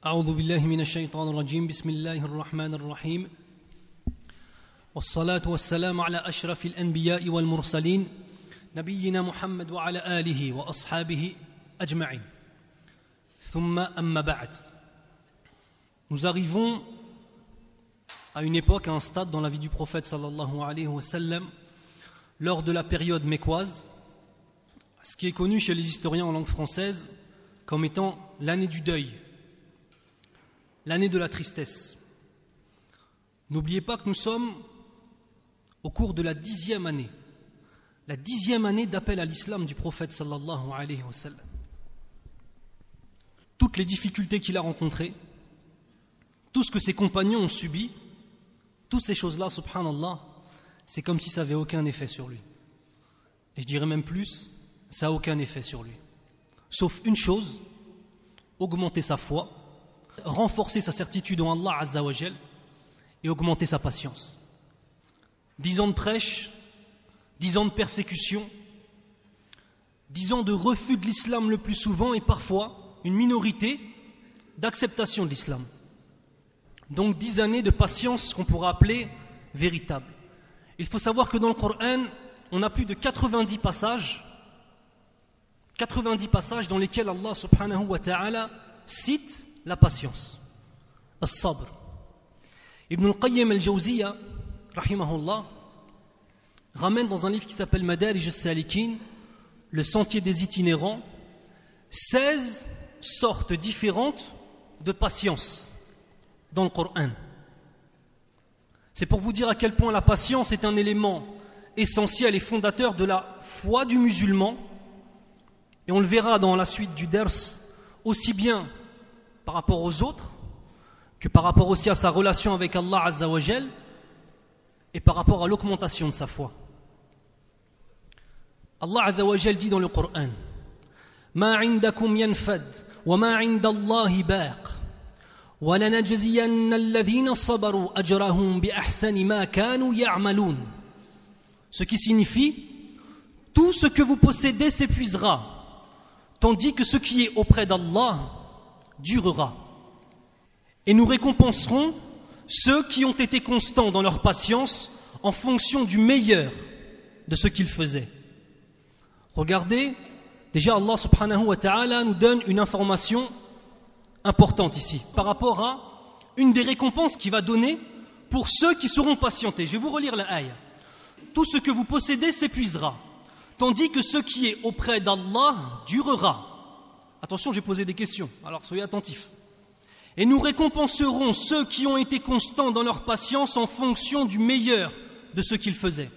أعوذ بالله من الشيطان الرجيم بسم الله الرحمن الرحيم والصلاة والسلام على أشرف الأنبياء والمرسلين نبينا محمد وعلى آله وأصحابه أجمعين ثم أما بعد. Nous arrivons à une époque, à un stade dans la vie du prophète sallallahu alayhi wa sallam, lors de la période mécoise, ce qui est connu chez les historiens en langue française comme étant l'année du deuil, l'année de la tristesse. N'oubliez pas que nous sommes au cours de la 10e année, la 10e année d'appel à l'islam du prophète sallallahu alayhi wa sallam. Toutes les difficultés qu'il a rencontrées, tout ce que ses compagnons ont subi, toutes ces choses-là, subhanallah, c'est comme si ça n'avait aucun effet sur lui. Et je dirais même plus, ça n'a aucun effet sur lui. Sauf une chose, augmenter sa foi, renforcer sa certitude en Allah Azza wa Jal et augmenter sa patience. 10 ans de prêche, 10 ans de persécution, 10 ans de refus de l'islam le plus souvent et parfois une minorité d'acceptation de l'islam. Donc 10 années de patience qu'on pourrait appeler véritable. Il faut savoir que dans le Coran, on a plus de 90 passages dans lesquels Allah subhanahu wa ta'ala cite la patience, as-sabr. Ibn al-Qayyim al-Jawziyya, rahimahullah, ramène dans un livre qui s'appelle Madarij as-Salikin, le sentier des itinérants, 16 sortes différentes de patience dans le Coran. C'est pour vous dire à quel point la patience est un élément essentiel et fondateur de la foi du musulman, et on le verra dans la suite du ders, aussi bien par rapport aux autres que par rapport aussi à sa relation avec Allah Azza wa Jal et par rapport à l'augmentation de sa foi. Allah Azza wa Jal dit dans le Coran: Ma 'indakum yanfad wa ma 'inda Allahi baq wa lanajziyanna alladhina sabaru ajrahum bi ahsani ma kanu ya'malun. Ce qui signifie tout ce que vous possédez s'épuisera, tandis que ce qui est auprès d'Allah durera. Et nous récompenserons ceux qui ont été constants dans leur patience en fonction du meilleur de ce qu'ils faisaient. Regardez, déjà Allah subhanahu wa ta'ala nous donne une information importante ici par rapport à une des récompenses qu'il va donner pour ceux qui seront patientés. Je vais vous relire la ayah. Tout ce que vous possédez s'épuisera, tandis que ce qui est auprès d'Allah durera. Attention, j'ai posé des questions, alors soyez attentifs. Et nous récompenserons ceux qui ont été constants dans leur patience en fonction du meilleur de ce qu'ils faisaient.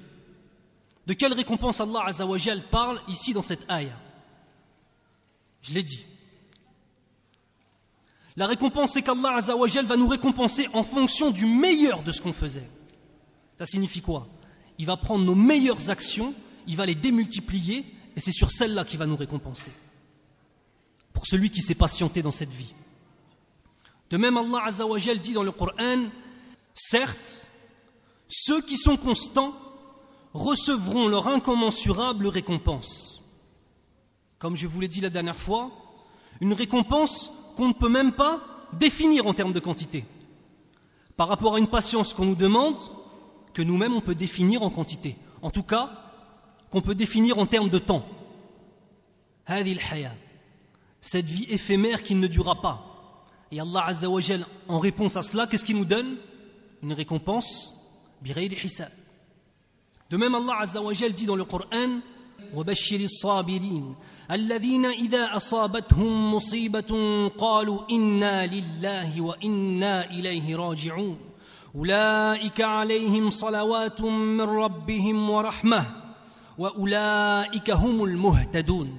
De quelle récompense Allah Azza wa Jal parle ici dans cette ayah? Je l'ai dit. La récompense, c'est qu'Allah Azza wa Jal va nous récompenser en fonction du meilleur de ce qu'on faisait. Ça signifie quoi? Il va prendre nos meilleures actions, il va les démultiplier, et c'est sur celles-là qu'il va nous récompenser. Pour celui qui s'est patienté dans cette vie. De même, Allah Azza wa Jal dit dans le Coran: certes, ceux qui sont constants recevront leur incommensurable récompense. Comme je vous l'ai dit la dernière fois, une récompense qu'on ne peut même pas définir en termes de quantité. Par rapport à une patience qu'on nous demande, que nous-mêmes on peut définir en quantité. En tout cas, qu'on peut définir en termes de temps. Hadi al-haya. Cette vie éphémère qui ne durera pas. Et Allah Azza wa Jal, en réponse à cela, qu'est-ce qu'il nous donne? Une récompense bighayri hisab. De même, Allah Azza wa Jal dit dans le Coran: وَبَشِّرِ الصَّابِرِينَ الَّذِينَ إِذَا أَصَابَتْهُم مُّصِيبَةٌ قَالُوا إِنَّا لِلَّهِ وَإِنَّا إِلَيْهِ رَاجِعُونَ أُولَٰئِكَ عَلَيْهِمْ صَلَوَاتٌ مِّن رَّبِّهِمْ وَرَحْمَةٌ وَأُولَٰئِكَ هُمُ الْمُهْتَدُونَ.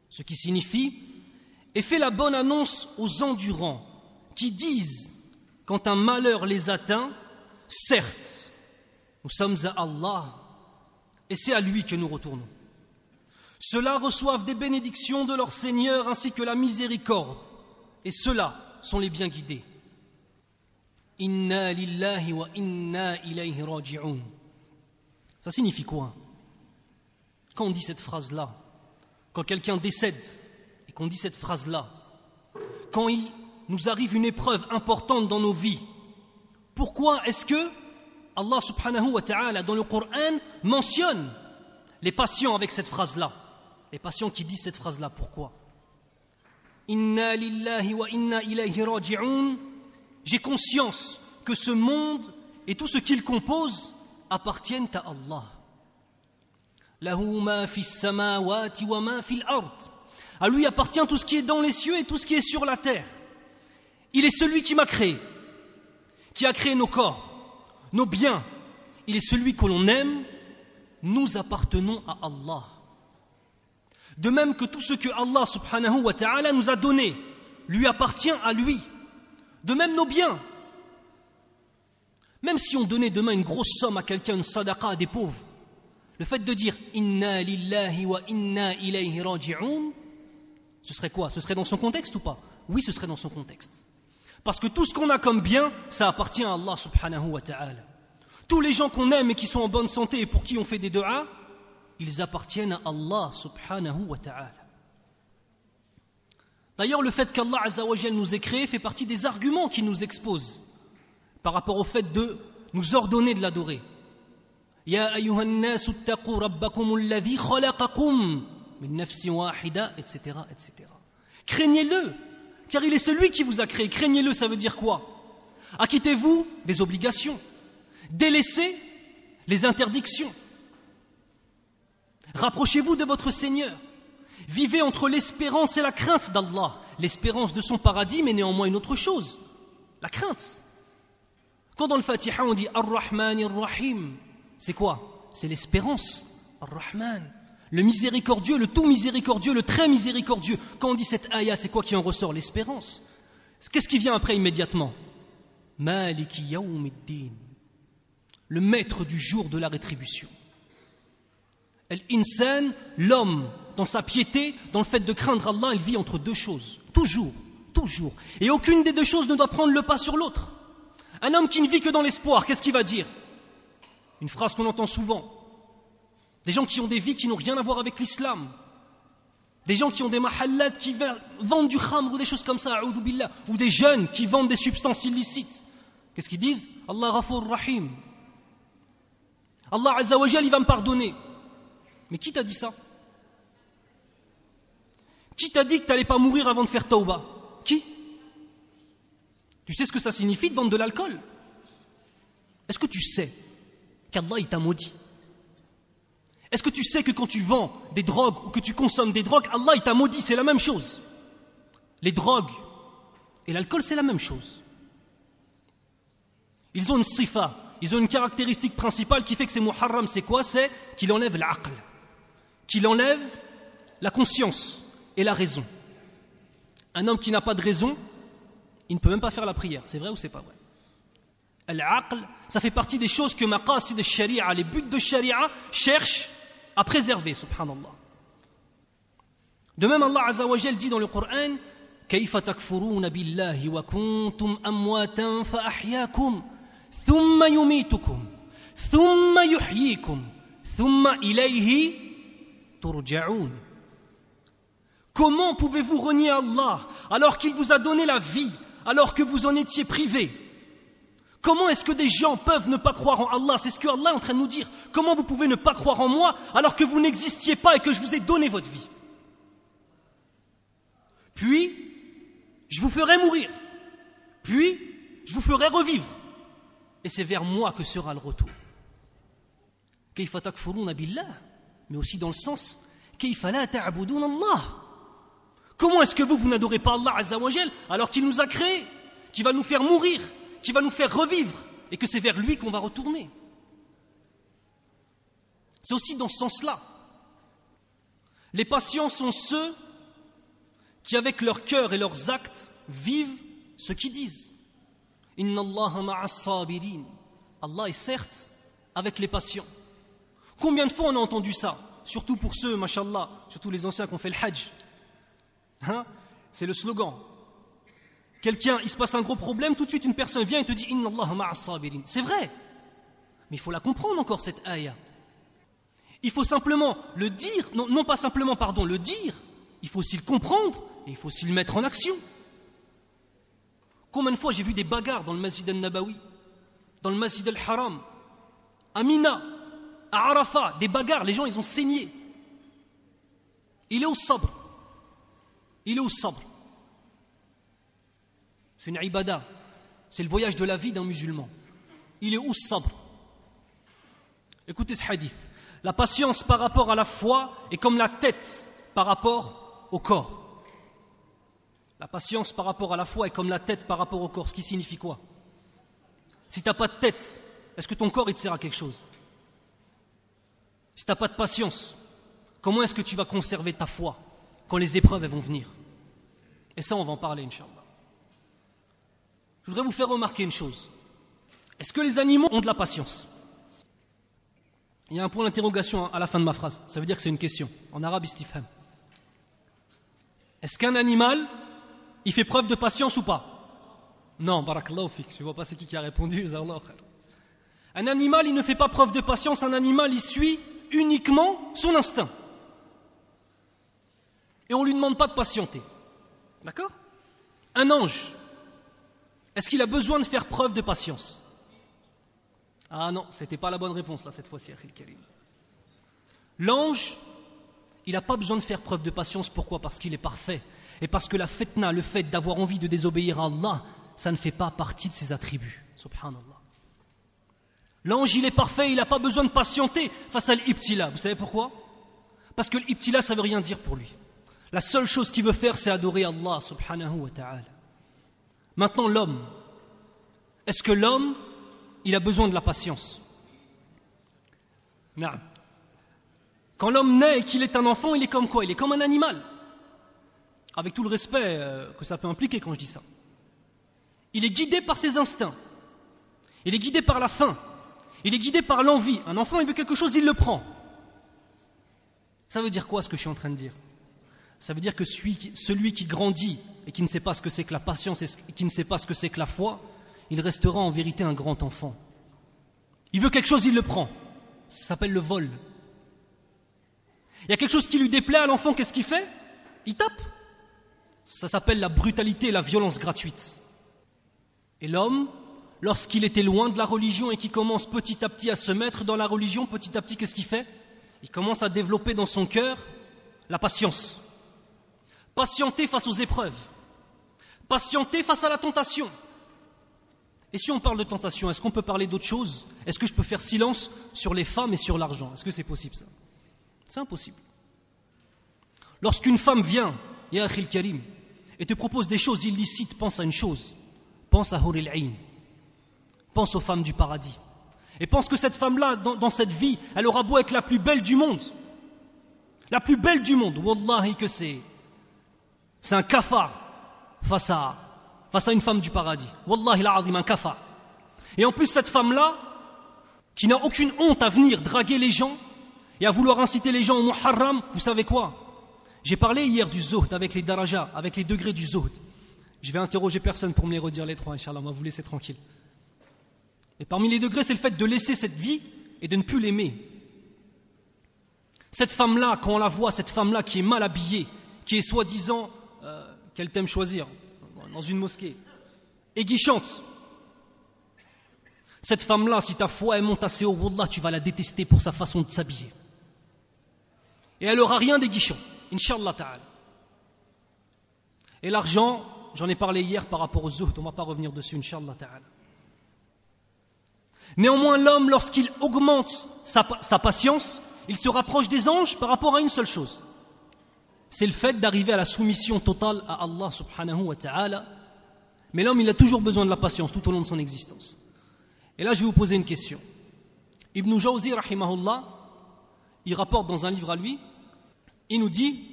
Ce qui signifie: et fais la bonne annonce aux endurants qui disent, quand un malheur les atteint, certes, nous sommes à Allah et c'est à lui que nous retournons. Ceux-là reçoivent des bénédictions de leur Seigneur ainsi que la miséricorde, et ceux-là sont les bien guidés. Inna lillahi wa inna ilayhi raji'un. Ça signifie quoi? Quand on dit cette phrase-là, quand quelqu'un décède et qu'on dit cette phrase-là, quand il nous arrive une épreuve importante dans nos vies, pourquoi est-ce que Allah subhanahu wa ta'ala dans le Coran mentionne les patients avec cette phrase-là? Les patients qui disent cette phrase-là, pourquoi? Inna lillahi wa inna ilayhi raji'un. J'ai conscience que ce monde et tout ce qu'il compose appartiennent à Allah. Lahu ma fis samawati wa ma fil ard. À lui appartient tout ce qui est dans les cieux et tout ce qui est sur la terre. Il est celui qui m'a créé, qui a créé nos corps, nos biens. Il est celui que l'on aime. Nous appartenons à Allah. De même que tout ce que Allah subhanahu wa ta'ala nous a donné lui appartient à lui. De même nos biens. Même si on donnait demain une grosse somme à quelqu'un, une sadaqa à des pauvres, le fait de dire « Inna lillahi wa inna ilayhi raji'un », ce serait quoi? Ce serait dans son contexte ou pas? Oui, ce serait dans son contexte. Parce que tout ce qu'on a comme bien, ça appartient à Allah subhanahu wa ta'ala. Tous les gens qu'on aime et qui sont en bonne santé et pour qui on fait des du'as, ils appartiennent à Allah subhanahu wa ta'ala. D'ailleurs, le fait qu'Allah azza wa jal nous ait créés fait partie des arguments qu'il nous expose par rapport au fait de nous ordonner de l'adorer. Ya ayyuhan nas ittaqu rabbakum alladhi khalaqakum min nafsin wahida, etc., etc. Craignez-le, car il est celui qui vous a créé. Craignez-le, ça veut dire quoi? Acquittez-vous des obligations, délaissez les interdictions. Rapprochez-vous de votre Seigneur. Vivez entre l'espérance et la crainte d'Allah. L'espérance de son paradis, mais néanmoins une autre chose, la crainte. Quand dans le Fatiha on dit Ar-Rahman Ar-Rahim, c'est quoi? C'est l'espérance. Ar-Rahman, le miséricordieux, le tout miséricordieux, le très miséricordieux. Quand on dit cette ayah, c'est quoi qui en ressort? L'espérance. Qu'est-ce qui vient après immédiatement? Maliki Yawmiddin, le maître du jour de la rétribution. L'insan, l'homme, dans sa piété, dans le fait de craindre Allah, il vit entre deux choses. Toujours, toujours. Et aucune des deux choses ne doit prendre le pas sur l'autre. Un homme qui ne vit que dans l'espoir, qu'est-ce qu'il va dire? Une phrase qu'on entend souvent. Des gens qui ont des vies qui n'ont rien à voir avec l'islam. Des gens qui ont des mahallats, qui vendent du khamr ou des choses comme ça, a'udhu billah. Ou des jeunes qui vendent des substances illicites. Qu'est-ce qu'ils disent? Allah Ghafour Rahim. Allah Azza wa Jal, il va me pardonner. Mais qui t'a dit ça? Qui t'a dit que tu n'allais pas mourir avant de faire tauba? Qui? Tu sais ce que ça signifie de vendre de l'alcool? Est-ce que tu sais qu'Allah il t'a maudit? Est-ce que tu sais que quand tu vends des drogues ou que tu consommes des drogues, Allah il t'a maudit? C'est la même chose. Les drogues et l'alcool, c'est la même chose. Ils ont une sifa, ils ont une caractéristique principale qui fait que c'est muharram. C'est quoi? C'est qu'il enlève l'aql, qu'il enlève la conscience et la raison. Un homme qui n'a pas de raison, il ne peut même pas faire la prière. C'est vrai ou c'est pas vrai? Al-aql, ça fait partie des choses que maqasid al-sharia, les buts de sharia, cherchent à préserver, subhanallah. De même, Allah Azza wa Jal dit dans le Coran كيف تكفرون بالله وكنتم أمواتا فأحياكم ثم يميتكم ثم يحييكم ثم إليه ترجعون. Comment pouvez-vous renier Allah alors qu'il vous a donné la vie, alors que vous en étiez privés? Comment est-ce que des gens peuvent ne pas croire en Allah? C'est ce que Allah est en train de nous dire. Comment vous pouvez ne pas croire en moi alors que vous n'existiez pas et que je vous ai donné votre vie? Puis, je vous ferai mourir. Puis, je vous ferai revivre. Et c'est vers moi que sera le retour. Kayfa takfuruna billah, mais aussi dans le sens Kayfa la ta'buduna Allah. Comment est-ce que vous n'adorez pas Allah Azza wa Jal alors qu'il nous a créés, qui va nous faire mourir, qui va nous faire revivre, et que c'est vers lui qu'on va retourner? C'est aussi dans ce sens-là. Les patients sont ceux qui, avec leur cœur et leurs actes, vivent ce qu'ils disent. Inna Allah ma'as sabirin. Allah est certes avec les patients. Combien de fois on a entendu ça? Surtout pour ceux, mashallah, surtout les anciens qui ont fait le hajj. Hein? C'est le slogan. Quelqu'un, il se passe un gros problème, tout de suite une personne vient et te dit Inna Allah ma'as sabirin. C'est vrai, mais il faut la comprendre encore cette ayah. Il faut simplement le dire, non pas simplement, le dire, il faut aussi le comprendre et il faut aussi le mettre en action. Combien de fois j'ai vu des bagarres dans le Masjid al-Nabawi, dans le Masjid al-Haram, à Mina, à Arafat, des bagarres, les gens ils ont saigné. Il est au sabr. Il est au sabr. C'est une ibada. C'est le voyage de la vie d'un musulman. Il est au sabr. Écoutez ce hadith. La patience par rapport à la foi est comme la tête par rapport au corps. La patience par rapport à la foi est comme la tête par rapport au corps. Ce qui signifie quoi? Si tu n'as pas de tête, est-ce que ton corps il te sert à quelque chose? Si tu n'as pas de patience, comment est-ce que tu vas conserver ta foi quand les épreuves elles vont venir? Et ça, on va en parler, Inch'Allah. Je voudrais vous faire remarquer une chose. Est-ce que les animaux ont de la patience? Il y a un point d'interrogation à la fin de ma phrase. Ça veut dire que c'est une question. En arabe, istifham. Est-ce qu'un animal, il fait preuve de patience ou pas? Non, barakallahu fik. Je ne vois pas c'est qui a répondu. Un animal, il ne fait pas preuve de patience. Un animal, il suit uniquement son instinct. Et on ne lui demande pas de patienter. D'accord? Un ange, est-ce qu'il a besoin de faire preuve de patience? Ah non, ce n'était pas la bonne réponse là cette fois-ci, Akhil Karim. L'ange, il n'a pas besoin de faire preuve de patience. Pourquoi? Parce qu'il est parfait. Et parce que la fitna, le fait d'avoir envie de désobéir à Allah, ça ne fait pas partie de ses attributs. Subhanallah. L'ange, il est parfait, il n'a pas besoin de patienter face à l'ibtila. Vous savez pourquoi? Parce que l'ibtila, ça ne veut rien dire pour lui. La seule chose qu'il veut faire, c'est adorer Allah, subhanahu wa ta'ala. Maintenant, l'homme. Est-ce que l'homme, il a besoin de la patience? Non. Quand l'homme naît et qu'il est un enfant, il est comme quoi? Il est comme un animal. Avec tout le respect que ça peut impliquer quand je dis ça. Il est guidé par ses instincts. Il est guidé par la faim. Il est guidé par l'envie. Un enfant, il veut quelque chose, il le prend. Ça veut dire quoi ce que je suis en train de dire? Ça veut dire que celui qui grandit et qui ne sait pas ce que c'est que la patience et qui ne sait pas ce que c'est que la foi, il restera en vérité un grand enfant. Il veut quelque chose, il le prend. Ça s'appelle le vol. Il y a quelque chose qui lui déplaît à l'enfant, qu'est-ce qu'il fait? Il tape. Ça s'appelle la brutalité et la violence gratuite. Et l'homme, lorsqu'il était loin de la religion et qu'il commence petit à petit à se mettre dans la religion, petit à petit, qu'est-ce qu'il fait? Il commence à développer dans son cœur la patience. Patienter face aux épreuves. Patienter face à la tentation. Et si on parle de tentation, est-ce qu'on peut parler d'autre chose? Est-ce que je peux faire silence sur les femmes et sur l'argent? Est-ce que c'est possible ça? C'est impossible. Lorsqu'une femme vient, ya akhil karim, et te propose des choses illicites, pense à une chose. Pense à Huril Ain. Pense aux femmes du paradis. Et pense que cette femme-là, dans cette vie, elle aura beau être la plus belle du monde. La plus belle du monde. Wallahi que c'est un kafar face à une femme du paradis. Wallahi la'azim, un kafar. Et en plus, cette femme-là, qui n'a aucune honte à venir draguer les gens et à vouloir inciter les gens au muharram, vous savez quoi? J'ai parlé hier du zuhd avec les darajas, avec les degrés du zuhd. Je vais interroger personne pour me les redire les trois, Inch'Allah, on va vous laisser tranquille. Et parmi les degrés, c'est le fait de laisser cette vie et de ne plus l'aimer. Cette femme-là, quand on la voit, cette femme-là qui est mal habillée, qui est soi-disant, qu'elle t'aime choisir, dans une mosquée, aiguichante. Cette femme-là, si ta foi elle monte assez haut, wallah, tu vas la détester pour sa façon de s'habiller. Et elle n'aura rien d'aiguichant, Inch'Allah ta'ala. Et l'argent, j'en ai parlé hier par rapport au zuhd, on ne va pas revenir dessus, Inch'Allah ta'ala. Néanmoins, l'homme, lorsqu'il augmente sa patience, il se rapproche des anges par rapport à une seule chose. C'est le fait d'arriver à la soumission totale à Allah subhanahu wa ta'ala. Mais l'homme, il a toujours besoin de la patience tout au long de son existence. Et là, je vais vous poser une question. Ibn Jawzi, rahimahullah, il rapporte dans un livre à lui, il nous dit,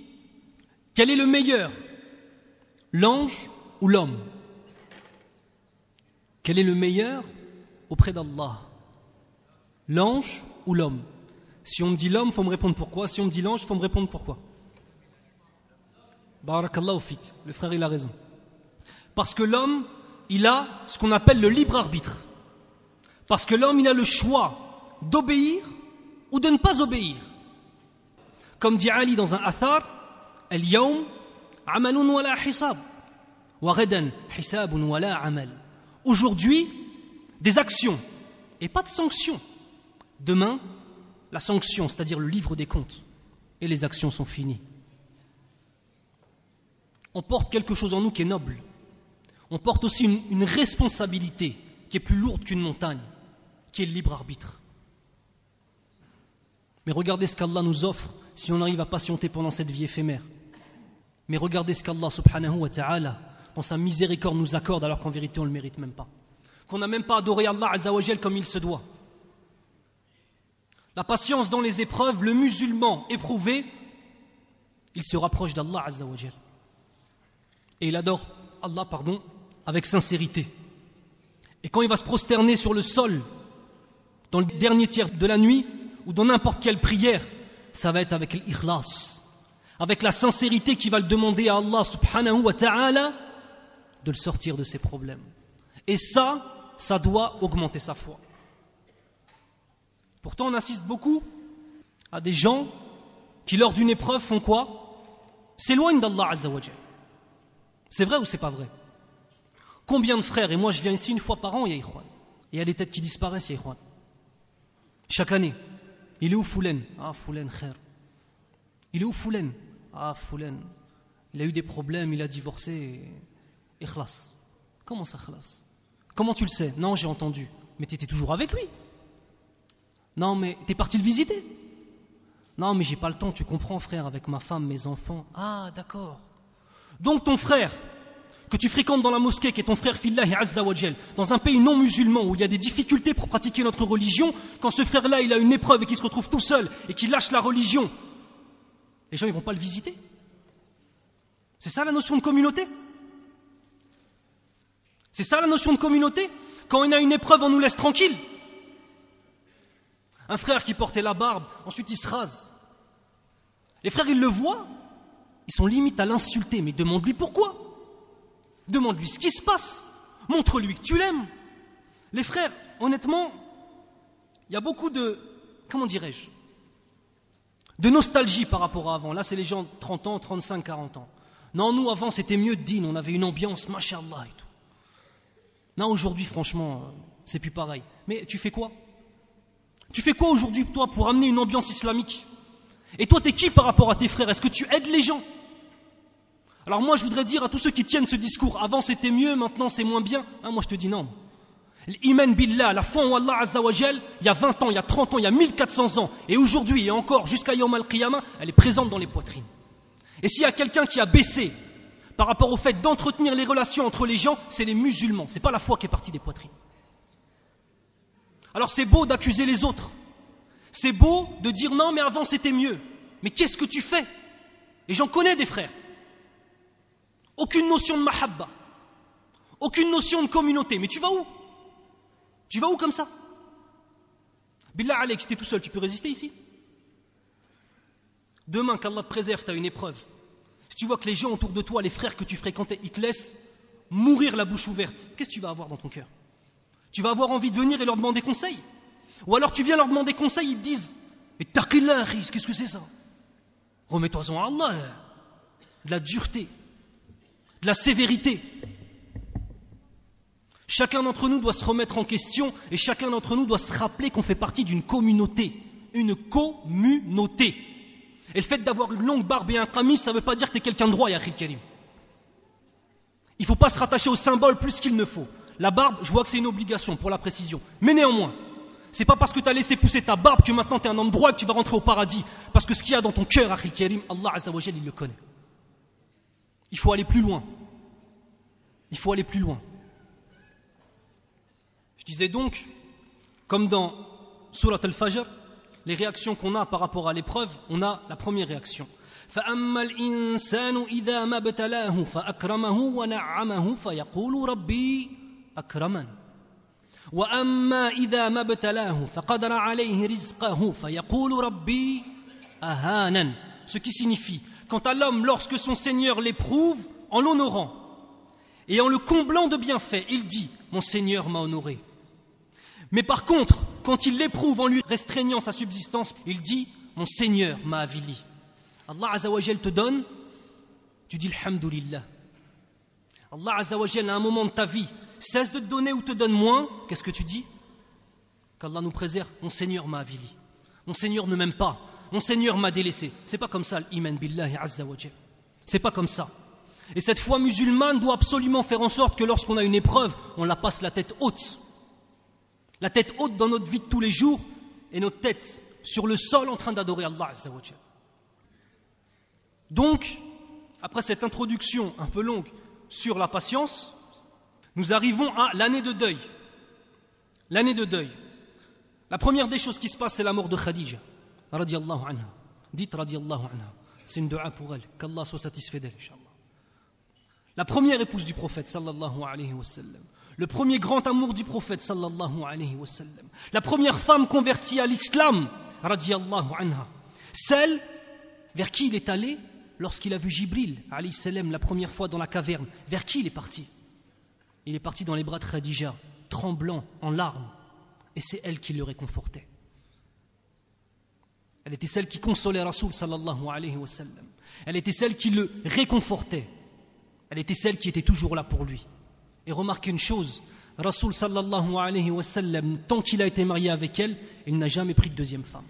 quel est le meilleur, l'ange ou l'homme? Quel est le meilleur auprès d'Allah? L'ange ou l'homme? Si on me dit l'homme, il faut me répondre pourquoi. Si on me dit l'ange, il faut me répondre pourquoi. Barakallahu fik, le frère il a raison. Parce que l'homme, il a ce qu'on appelle le libre arbitre. Parce que l'homme, il a le choix d'obéir ou de ne pas obéir. Comme dit Ali dans un athar, Al-yawm amalun wa la hisab. وَغَدًا حِسَابٌ وَلَا عَمَلٌ. Aujourd'hui, des actions et pas de sanctions. Demain, la sanction, c'est-à-dire le livre des comptes, et les actions sont finies. On porte quelque chose en nous qui est noble. On porte aussi une responsabilité qui est plus lourde qu'une montagne, qui est le libre arbitre. Mais regardez ce qu'Allah nous offre si on arrive à patienter pendant cette vie éphémère. Mais regardez ce qu'Allah subhanahu wa ta'ala, dans sa miséricorde, nous accorde alors qu'en vérité on ne le mérite même pas. Qu'on n'a même pas adoré Allah azza wa jal comme il se doit. La patience dans les épreuves, le musulman éprouvé, il se rapproche d'Allah azza wa jal. Et il adore Allah, avec sincérité. Et quand il va se prosterner sur le sol, dans le dernier tiers de la nuit, ou dans n'importe quelle prière, ça va être avec l'ikhlas, avec la sincérité qui va le demander à Allah subhanahu wa ta'ala de le sortir de ses problèmes. Et ça doit augmenter sa foi. Pourtant, on assiste beaucoup à des gens qui, lors d'une épreuve, font quoi? S'éloignent d'Allah azza wa jal. C'est vrai ou c'est pas vrai? Combien de frères, et moi je viens ici une fois par an, ya ikhwan, et il y a des têtes qui disparaissent, ya ikhwan. Chaque année, il est où Foulen? Ah, Foulen, khair. Il est où Foulen? Ah, Foulen. Il a eu des problèmes, il a divorcé, et khlas. Comment ça, khlas? Comment tu le sais? Non, j'ai entendu. Mais tu étais toujours avec lui? Non, mais t'es parti le visiter? Non, mais j'ai pas le temps, tu comprends, frère, avec ma femme, mes enfants. Ah, d'accord. Donc ton frère, que tu fréquentes dans la mosquée, qui est ton frère fillahi azza wa jal, dans un pays non musulman où il y a des difficultés pour pratiquer notre religion, quand ce frère-là il a une épreuve et qu'il se retrouve tout seul et qu'il lâche la religion, les gens ils vont pas le visiter. C'est ça la notion de communauté? C'est ça la notion de communauté? Quand on a une épreuve, on nous laisse tranquille. Un frère qui portait la barbe, ensuite il se rase. Les frères ils le voient, ils sont limite à l'insulter, mais demande-lui pourquoi. Demande-lui ce qui se passe. Montre-lui que tu l'aimes. Les frères, honnêtement, il y a beaucoup de, comment dirais-je, de nostalgie par rapport à avant. Là, c'est les gens de 30 ans, 35, 40 ans. Non, nous, avant, c'était mieux de din. On avait une ambiance, mashallah et tout. Non, aujourd'hui, franchement, c'est plus pareil. Mais tu fais quoi? Tu fais quoi aujourd'hui, toi, pour amener une ambiance islamique? Et toi, t'es qui par rapport à tes frères? Est-ce que tu aides les gens? Alors moi je voudrais dire à tous ceux qui tiennent ce discours, avant c'était mieux, maintenant c'est moins bien, moi je te dis non. L'iman billah, la foi en Allah azza wa jal, il y a 20 ans, il y a 30 ans, il y a 1400 ans, et aujourd'hui et encore jusqu'à Yawm al-Qiyamah, elle est présente dans les poitrines. Et s'il y a quelqu'un qui a baissé par rapport au fait d'entretenir les relations entre les gens, c'est les musulmans, c'est pas la foi qui est partie des poitrines. Alors c'est beau d'accuser les autres, c'est beau de dire non mais avant c'était mieux, mais qu'est-ce que tu fais? Et j'en connais des frères. Aucune notion de mahabba, aucune notion de communauté. Mais tu vas où? Tu vas où comme ça? Billah Alex, si t'es tout seul, tu peux résister ici? Demain, qu'Allah te préserve, tu as une épreuve. Si tu vois que les gens autour de toi, les frères que tu fréquentais, ils te laissent mourir la bouche ouverte, qu'est-ce que tu vas avoir dans ton cœur? Tu vas avoir envie de venir et leur demander conseil? Ou alors tu viens leur demander conseil, ils te disent « Et taqillah, qu'est-ce que c'est ça? Remets-toi-en à Allah. » De la dureté, de la sévérité. Chacun d'entre nous doit se remettre en question et chacun d'entre nous doit se rappeler qu'on fait partie d'une communauté. Une communauté. Et le fait d'avoir une longue barbe et un qamis, ça ne veut pas dire que tu es quelqu'un de droit, ya akhil karim. Il ne faut pas se rattacher au symbole plus qu'il ne faut. La barbe, je vois que c'est une obligation pour la précision. Mais néanmoins, c'est pas parce que tu as laissé pousser ta barbe que maintenant tu es un homme droit et que tu vas rentrer au paradis. Parce que ce qu'il y a dans ton cœur, akhil karim, Allah azza wa jal, il le connaît. Il faut aller plus loin. Il faut aller plus loin. Je disais donc, comme dans Surat al-Fajr, les réactions qu'on a par rapport à l'épreuve, on a la première réaction. فَأَمَّا الْإِنسَانُ إِذَا مَا ابْتَلَاهُ فَأَكْرَمَهُ وَنَعَّمَهُ فَيَقُولُ رَبِّي أَكْرَمَنِ وَأَمَّا إِذَا مَا ابْتَلَاهُ فَقَدَرَ عَلَيْهِ رِزْقَهُ فَيَقُولُ رَبِّي أَهَانَنِ. Ce qui signifie, quant à l'homme, lorsque son Seigneur l'éprouve, en l'honorant et en le comblant de bienfaits, il dit « Mon Seigneur m'a honoré ». Mais par contre, quand il l'éprouve en lui restreignant sa subsistance, il dit « Mon Seigneur m'a avili ». Allah Azza wa Jal te donne, tu dis « Alhamdulillah ». Allah Azza wa Jalla, à un moment de ta vie, cesse de te donner ou te donne moins, qu'est-ce que tu dis? Qu'Allah nous préserve. Mon Seigneur m'a avili. Mon Seigneur ne m'aime pas. Mon Seigneur m'a délaissé. C'est pas comme ça l'iman billahi Azza wa Jalla. C'est pas comme ça. Et cette foi musulmane doit absolument faire en sorte que lorsqu'on a une épreuve, on la passe la tête haute. La tête haute dans notre vie de tous les jours et notre tête sur le sol en train d'adorer Allah Azza wa Jalla. Donc, après cette introduction un peu longue sur la patience, nous arrivons à l'année de deuil. L'année de deuil. La première des choses qui se passe, c'est la mort de Khadija, radiyallahu anha. Dites radiyallahu anha. C'est une dua pour elle, qu'Allah soit satisfait d'elle, Inch'Allah. La première épouse du prophète, sallallahu alayhi wa sallam. Le premier grand amour du prophète, sallallahu alayhi wa sallam. La première femme convertie à l'islam, radiyallahu anha. Celle vers qui il est allé lorsqu'il a vu Jibril, alayhi salam, la première fois dans la caverne. Vers qui il est parti? Il est parti dans les bras de Khadija, tremblant, en larmes. Et c'est elle qui le réconfortait. Elle était celle qui consolait Rasoul sallallahu alayhi wa sallam. Elle était celle qui le réconfortait. Elle était celle qui était toujours là pour lui. Et remarquez une chose, Rasoul sallallahu alayhi wa sallam, tant qu'il a été marié avec elle, il n'a jamais pris de deuxième femme.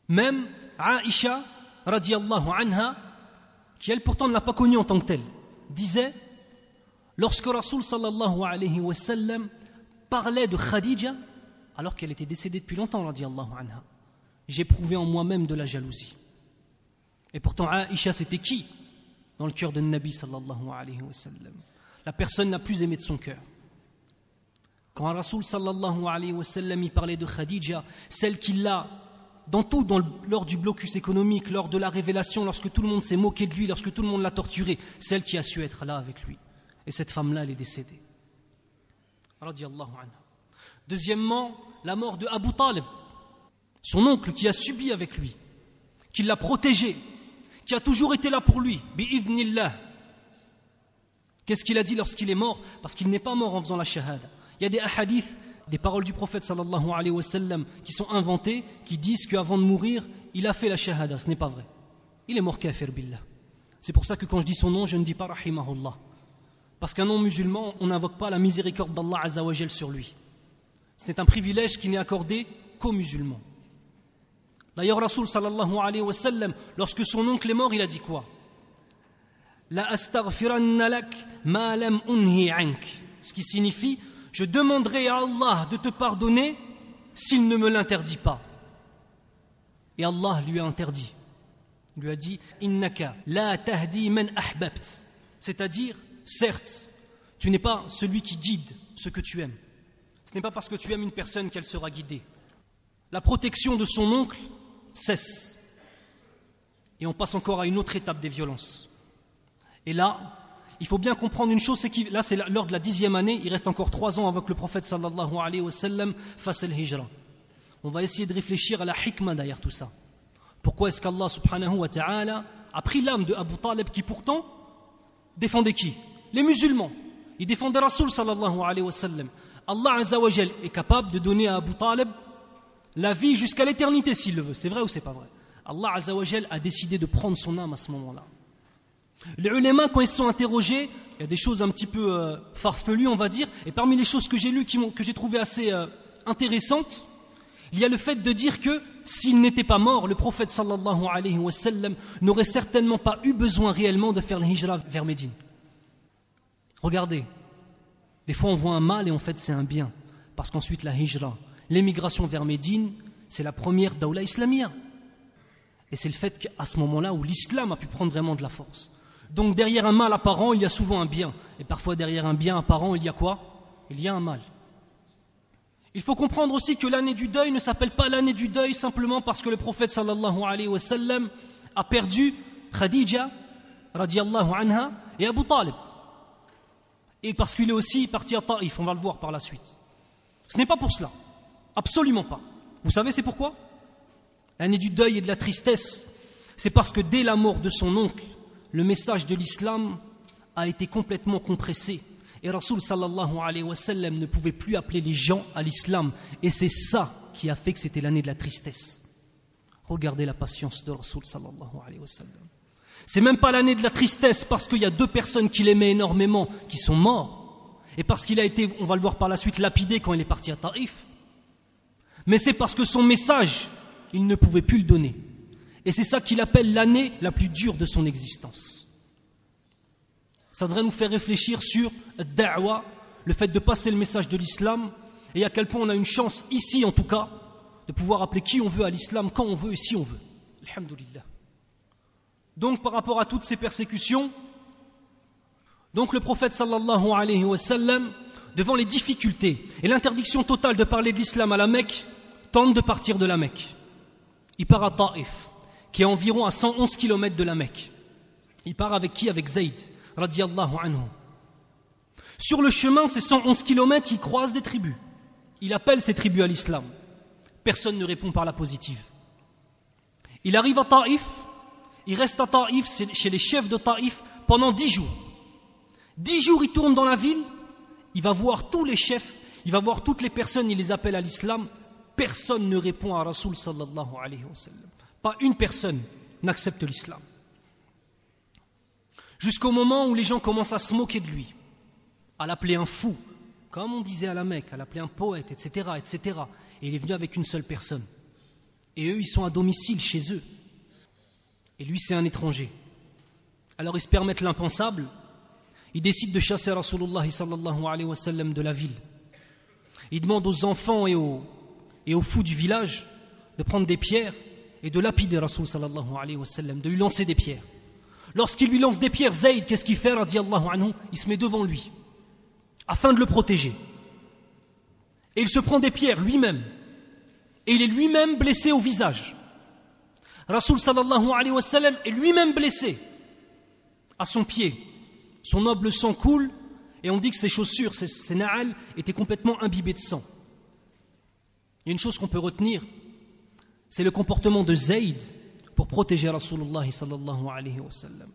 Même Aïcha, radiyallahu anha, qui elle pourtant ne l'a pas connue en tant que telle, disait, lorsque Rasoul sallallahu alayhi wa sallam parlait de Khadija, alors qu'elle était décédée depuis longtemps, radiyallahu anha, j'éprouvais en moi-même de la jalousie. Et pourtant, Aïcha, c'était qui dans le cœur de Nabi sallallahu alayhi wa sallam? La personne la plus aimée de son cœur. Quand Rasoul sallallahu alayhi wa sallam y parlait de Khadija, celle qui l'a, lors du blocus économique, lors de la révélation, lorsque tout le monde s'est moqué de lui, lorsque tout le monde l'a torturé, celle qui a su être là avec lui. Et cette femme-là, elle est décédée. Radiyallahu anha. Deuxièmement, la mort de Abu Talib, son oncle qui a subi avec lui, qui l'a protégé, qui a toujours été là pour lui, bi'idhnillah. Qu'est-ce qu'il a dit lorsqu'il est mort? Parce qu'il n'est pas mort en faisant la shahada. Il y a des hadiths, des paroles du prophète sallallahu alayhi wa sallam qui sont inventées, qui disent qu'avant de mourir, il a fait la shahada. Ce n'est pas vrai. Il est mort kafir billah. C'est pour ça que quand je dis son nom, je ne dis pas rahimahullah. Parce qu'un nom musulman, on n'invoque pas la miséricorde d'Allah azza wa jal sur lui. C'est un privilège qui n'est accordé qu'aux musulmans. D'ailleurs, Rasoul sallallahu alayhi wa sallam, lorsque son oncle est mort, il a dit quoi? La astaghfiranna lak ma lam unhi ank. Ce qui signifie, je demanderai à Allah de te pardonner s'il ne me l'interdit pas. Et Allah lui a interdit. Il lui a dit innaka la tahdi man ahbabt. C'est-à-dire, certes, tu n'es pas celui qui guide ce que tu aimes. Ce n'est pas parce que tu aimes une personne qu'elle sera guidée. La protection de son oncle cesse. Et on passe encore à une autre étape des violences. Et là, il faut bien comprendre une chose, c'est que là, c'est lors de la 10e année, il reste encore 3 ans avant que le prophète sallallahu alayhi wa sallam fasse le hijra. On va essayer de réfléchir à la hikmah derrière tout ça. Pourquoi est-ce qu'Allah subhanahu wa ta'ala a pris l'âme de Abu Talib qui pourtant défendait qui? Les musulmans. Il défendait Rasoul sallallahu alayhi wa sallam. Allah azza wa jal est capable de donner à Abu Talib la vie jusqu'à l'éternité s'il le veut. C'est vrai ou c'est pas vrai? Allah azza wa jal a décidé de prendre son âme à ce moment-là. Les ulémas, quand ils se sont interrogés, il y a des choses un petit peu farfelues, on va dire, et parmi les choses que j'ai lues, que j'ai trouvées assez intéressantes, il y a le fait de dire que s'il n'était pas mort, le prophète sallallahu alayhi wa sallam n'aurait certainement pas eu besoin réellement de faire le hijra vers Médine. Regardez, des fois on voit un mal et en fait c'est un bien, parce qu'ensuite la hijra, l'émigration vers Médine, c'est la première dawla islamia. Et c'est le fait qu'à ce moment-là où l'islam a pu prendre vraiment de la force. Donc derrière un mal apparent, il y a souvent un bien. Et parfois derrière un bien apparent, il y a quoi? Il y a un mal. Il faut comprendre aussi que l'année du deuil ne s'appelle pas l'année du deuil simplement parce que le prophète sallallahu alayhi wa sallam a perdu Khadija radiyallahu anha et Abu Talib. Et parce qu'il est aussi parti à Taïf, on va le voir par la suite. Ce n'est pas pour cela. Absolument pas. Vous savez c'est pourquoi? L'année du deuil et de la tristesse, c'est parce que dès la mort de son oncle, le message de l'islam a été complètement compressé. Et Rasoul sallallahu alayhi wa sallam ne pouvait plus appeler les gens à l'islam. Et c'est ça qui a fait que c'était l'année de la tristesse. Regardez la patience de Rasoul sallallahu alayhi wa sallam. C'est même pas l'année de la tristesse parce qu'il y a 2 personnes qu'il aimait énormément qui sont morts et parce qu'il a été, on va le voir par la suite, lapidé quand il est parti à Taïf. Mais c'est parce que son message, il ne pouvait plus le donner. Et c'est ça qu'il appelle l'année la plus dure de son existence. Ça devrait nous faire réfléchir sur ad-da'wa, le fait de passer le message de l'islam, et à quel point on a une chance, ici en tout cas, de pouvoir appeler qui on veut à l'islam, quand on veut et si on veut. Alhamdulillah. Donc par rapport à toutes ces persécutions, donc le prophète sallallahu alayhi wa sallam, devant les difficultés et l'interdiction totale de parler de l'islam à la Mecque, tente de partir de la Mecque. Il part à Taïf, qui est environ à 111 km de la Mecque. Il part avec qui? Avec Zayd, radiyallahu anhu. Sur le chemin, ces 111 km, il croise des tribus. Il appelle ces tribus à l'islam. Personne ne répond par la positive. Il arrive à Taïf, il reste à Taïf, chez les chefs de Taïf, pendant 10 jours. 10 jours, il tourne dans la ville, il va voir tous les chefs, il va voir toutes les personnes, il les appelle à l'islam. Personne ne répond à Rasoul sallallahu alayhi wa sallam. Pas une personne n'accepte l'islam. Jusqu'au moment où les gens commencent à se moquer de lui, à l'appeler un fou, comme on disait à la Mecque, à l'appeler un poète, etc., etc. Et il est venu avec une seule personne. Et eux, ils sont à domicile chez eux. Et lui, c'est un étranger. Alors ils se permettent l'impensable. Ils décident de chasser Rasulullah sallallahu alayhi wa sallam de la ville. Ils demandent aux enfants et aux fous du village de prendre des pierres et de lapider Rasul sallallahu alayhi wa sallam, de lui lancer des pierres. Lorsqu'il lui lance des pierres, Zayd, qu'est-ce qu'il fait, radiyallahu anhu? Il se met devant lui, afin de le protéger. Et il se prend des pierres lui-même. Et il est lui-même blessé au visage. Rasul sallallahu alayhi wa sallam est lui-même blessé à son pied. Son noble sang coule et on dit que ses chaussures, ses na'al, étaient complètement imbibées de sang. Il y a une chose qu'on peut retenir, c'est le comportement de Zayd pour protéger Rasulullah sallallahu alayhi wa sallam.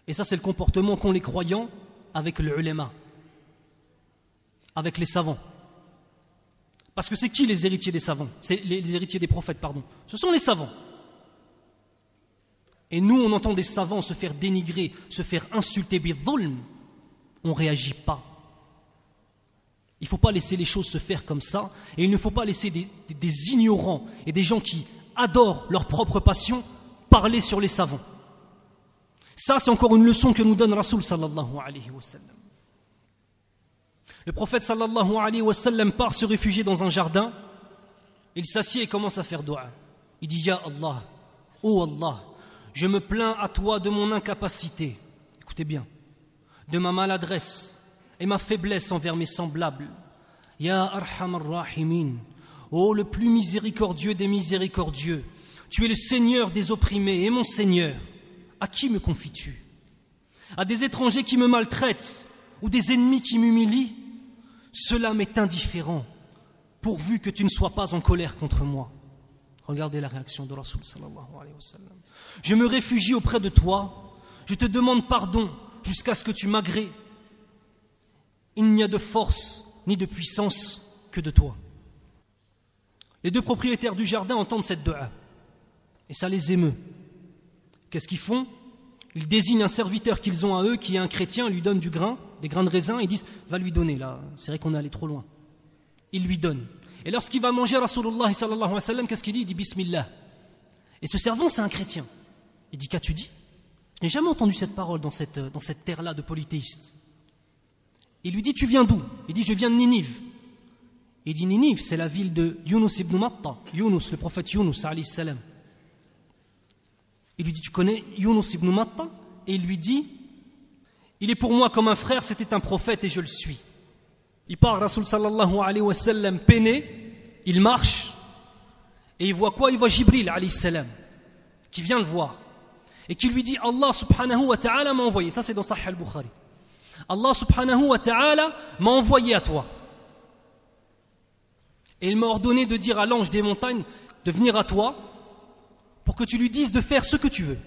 Et ça, c'est le comportement qu'ont les croyants avec le ulama, avec les savants. Parce que c'est qui les héritiers des savants? C'est les héritiers des prophètes, pardon. Ce sont les savants. Et nous, on entend des savants se faire dénigrer, se faire insulter, bidhulm. On ne réagit pas. Il ne faut pas laisser les choses se faire comme ça. Et il ne faut pas laisser des ignorants et des gens qui adorent leur propre passion parler sur les savants. Ça, c'est encore une leçon que nous donne Rasoul sallallahu alayhi wa sallam. Le prophète sallallahu alayhi wa sallam part se réfugier dans un jardin. Il s'assied et commence à faire dua. Il dit, Ya Allah, oh Allah, je me plains à toi de mon incapacité. Écoutez bien. De ma maladresse et ma faiblesse envers mes semblables. Ya Arhamar Rahimin, ô le plus miséricordieux des miséricordieux, tu es le Seigneur des opprimés et mon Seigneur. À qui me confies-tu? À des étrangers qui me maltraitent ou des ennemis qui m'humilient? Cela m'est indifférent, pourvu que tu ne sois pas en colère contre moi. Regardez la réaction de Rasul sallallahu alayhi wa sallam. Je me réfugie auprès de toi, je te demande pardon jusqu'à ce que tu m'agrées. Il n'y a de force ni de puissance que de toi. Les 2 propriétaires du jardin entendent cette dua et ça les émeut. Qu'est-ce qu'ils font? Ils désignent un serviteur qu'ils ont à eux qui est un chrétien, lui donnent du grain, des grains de raisin, et disent va lui donner là, c'est vrai qu'on est allé trop loin. Il lui donne. Et lorsqu'il va manger Rasulullah sallallahu alayhi wa sallam, qu'est-ce qu'il dit? Il dit Bismillah. Et ce servant, c'est un chrétien. Il dit qu'as-tu dit? Je n'ai jamais entendu cette parole dans cette terre-là de polythéistes. Il lui dit tu viens d'où? Il dit je viens de Ninive. Il dit Ninive, c'est la ville de Yunus ibn Matta. Yunus, le prophète Yunus alayhi salam. Il lui dit tu connais Yunus ibn Matta? Et il lui dit il est pour moi comme un frère, c'était un prophète et je le suis. Il part, Rasul sallallahu alayhi wa sallam, peiné, il marche, et il voit quoi? Il voit Jibril alayhi salam, qui vient le voir, et qui lui dit Allah subhanahu wa ta'ala m'a envoyé. Ça c'est dans Sahih al-Bukhari. Allah subhanahu wa ta'ala m'a envoyé à toi. Et il m'a ordonné de dire à l'ange des montagnes de venir à toi pour que tu lui dises de faire ce que tu veux.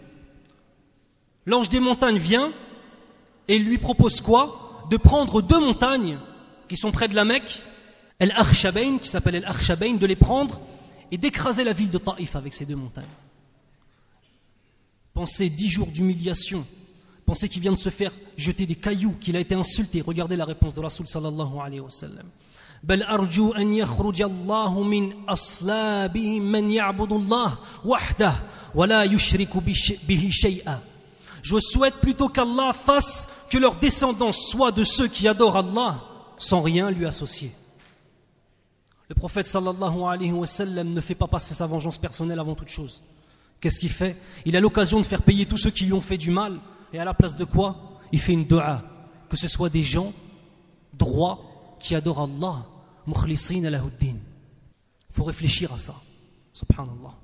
L'ange des montagnes vient et il lui propose quoi? De prendre 2 montagnes qui sont près de la Mecque, Al-Akhshabayn, qui s'appelle Al-Akhshabayn, de les prendre et d'écraser la ville de Taïf avec ces 2 montagnes. Pensez 10 jours d'humiliation. Pensez qu'il vient de se faire jeter des cailloux, qu'il a été insulté. Regardez la réponse de Rasoul sallallahu alayhi wa sallam. بل أرجو أن يخرج الله من أصلابهم من يعبد الله وحده ولا يشرك به شيئا. Je souhaite plutôt qu'Allah fasse que leur descendance soit de ceux qui adorent Allah sans rien lui associer. Le prophète sallallahu alayhi wa sallam ne fait pas passer sa vengeance personnelle avant toute chose. Qu'est-ce qu'il fait? Il a l'occasion de faire payer tous ceux qui lui ont fait du mal, et à la place de quoi? Il fait une dua, que ce soit des gens droits qui adorent Allah, mukhlisina lahuddin. Il faut réfléchir à ça. Subhanallah.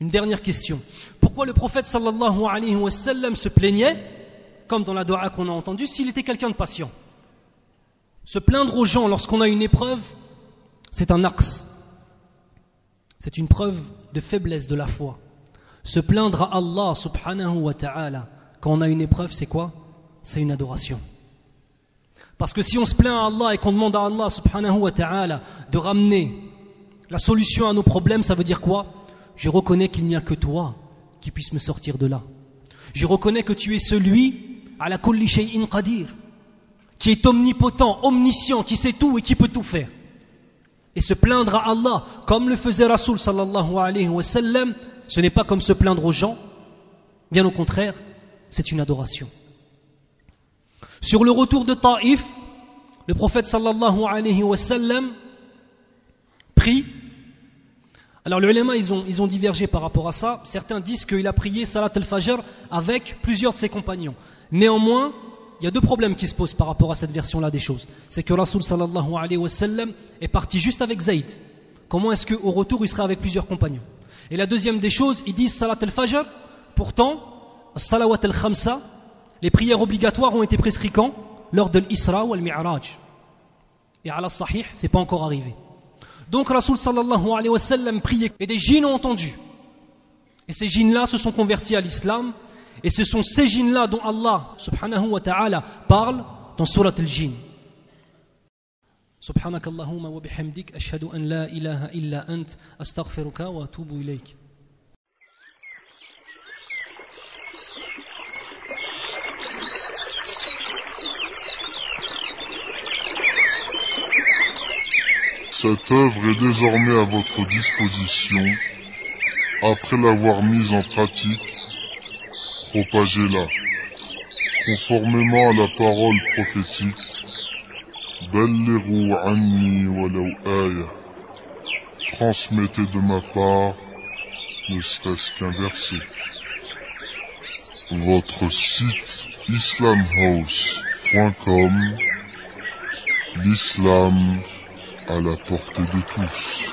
Une dernière question. Pourquoi le prophète sallallahu alayhi wa sallam se plaignait, comme dans la dua qu'on a entendue, s'il était quelqu'un de patient? Se plaindre aux gens lorsqu'on a une épreuve, c'est un axe. C'est une preuve de faiblesse de la foi. Se plaindre à Allah subhanahu wa ta'ala quand on a une épreuve, c'est quoi? C'est une adoration. Parce que si on se plaint à Allah et qu'on demande à Allah subhanahu wa ta'ala de ramener la solution à nos problèmes, ça veut dire quoi? Je reconnais qu'il n'y a que toi qui puisse me sortir de là. Je reconnais que tu es celui ala kulli shay'in qadir, qui est omnipotent, omniscient, qui sait tout et qui peut tout faire. Et se plaindre à Allah, comme le faisait Rasoul sallallahu alayhi wa sallam, ce n'est pas comme se plaindre aux gens, bien au contraire, c'est une adoration. Sur le retour de Taïf, le prophète sallallahu alayhi wa sallam prie. Alors les ulama, ils ont divergé par rapport à ça. Certains disent qu'il a prié Salat al-Fajr avec plusieurs de ses compagnons. Néanmoins, il y a deux problèmes qui se posent par rapport à cette version-là des choses. C'est que Rasoul sallallahu alayhi wa sallam est parti juste avec Zayd. Comment est-ce qu'au retour, il serait avec plusieurs compagnons? Et la deuxième des choses, ils disent Salat al-Fajr. Pourtant, Salawat al-Khamsa, les prières obligatoires ont été prescrites quand? Lors de l'Isra ou al-Mi'raj. Et à la Sahih, c'est pas encore arrivé. Donc Rasoul sallallahu alayhi wa sallam priait et des djinns ont entendu. Et ces djinns-là se sont convertis à l'islam. Et ce sont ces djinns-là dont Allah subhanahu wa ta'ala parle dans Surat al-Jinn. Subhanakallahumma wa bihamdik ashhadu an la ilaha illa ant astaghfiruka wa atubu ilayk. Cette œuvre est désormais à votre disposition. Après l'avoir mise en pratique, propagez-la, conformément à la parole prophétique. Ballighu anni walau aya. Transmettez de ma part, ne serait-ce qu'un verset. Votre site islamhouse.com. L'islam à la portée de tous.